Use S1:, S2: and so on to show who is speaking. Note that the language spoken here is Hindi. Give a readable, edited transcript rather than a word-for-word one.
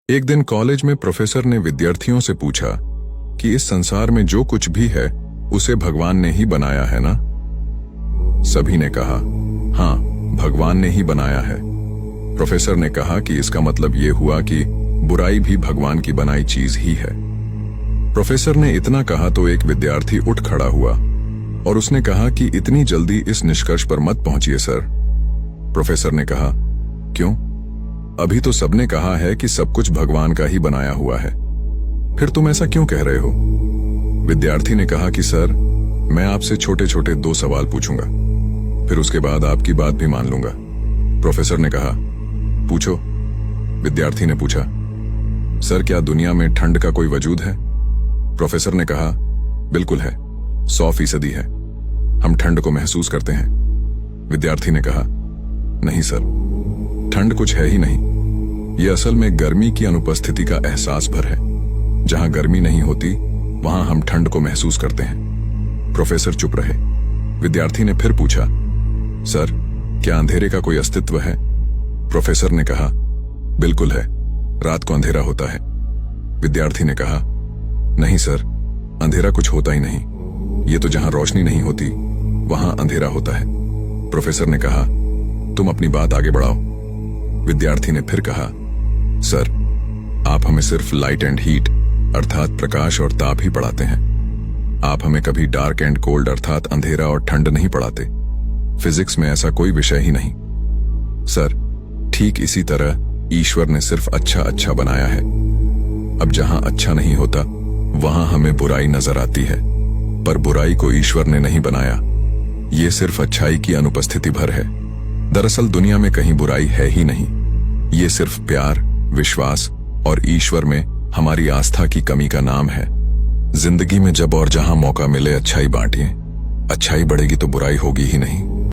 S1: एक दिन कॉलेज में प्रोफेसर ने विद्यार्थियों से पूछा कि इस संसार में जो कुछ भी है उसे भगवान ने ही बनाया है ना। सभी ने कहा हाँ, भगवान ने ही बनाया है। प्रोफेसर ने कहा कि इसका मतलब यह हुआ कि बुराई भी भगवान की बनाई चीज ही है। प्रोफेसर ने इतना कहा तो एक विद्यार्थी उठ खड़ा हुआ और उसने कहा कि इतनी जल्दी इस निष्कर्ष पर मत पहुंचिए सर। प्रोफेसर ने कहा क्यों? अभी तो सबने कहा है कि सब कुछ भगवान का ही बनाया हुआ है, फिर तुम ऐसा क्यों कह रहे हो? विद्यार्थी ने कहा कि सर, मैं आपसे छोटे छोटे 2 सवाल पूछूंगा, फिर उसके बाद आपकी बात भी मान लूंगा। प्रोफेसर ने कहा पूछो। विद्यार्थी ने पूछा सर, क्या दुनिया में ठंड का कोई वजूद है? प्रोफेसर ने कहा बिल्कुल है, 100% है, हम ठंड को महसूस करते हैं। विद्यार्थी ने कहा नहीं सर, ठंड कुछ है ही नहीं, यह असल में गर्मी की अनुपस्थिति का एहसास भर है। जहां गर्मी नहीं होती वहां हम ठंड को महसूस करते हैं। प्रोफेसर चुप रहे। विद्यार्थी ने फिर पूछा सर, क्या अंधेरे का कोई अस्तित्व है? प्रोफेसर ने कहा बिल्कुल है, रात को अंधेरा होता है। विद्यार्थी ने कहा नहीं सर, अंधेरा कुछ होता ही नहीं, ये तो जहां रोशनी नहीं होती वहां अंधेरा होता है। प्रोफेसर ने कहा तुम अपनी बात आगे बढ़ाओ। विद्यार्थी ने फिर कहा सर, आप हमें सिर्फ लाइट एंड हीट अर्थात प्रकाश और ताप ही पढ़ाते हैं, आप हमें कभी डार्क एंड कोल्ड अर्थात अंधेरा और ठंड नहीं पढ़ाते। फिजिक्स में ऐसा कोई विषय ही नहीं। सर, ठीक इसी तरह ईश्वर ने सिर्फ अच्छा अच्छा बनाया है। अब जहां अच्छा नहीं होता वहां हमें बुराई नजर आती है, पर बुराई को ईश्वर ने नहीं बनाया, ये सिर्फ अच्छाई की अनुपस्थिति भर है। दरअसल दुनिया में कहीं बुराई है ही नहीं, ये सिर्फ प्यार, विश्वास और ईश्वर में हमारी आस्था की कमी का नाम है। जिंदगी में जब और जहां मौका मिले अच्छाई बांटिए, अच्छाई बढ़ेगी तो बुराई होगी ही नहीं।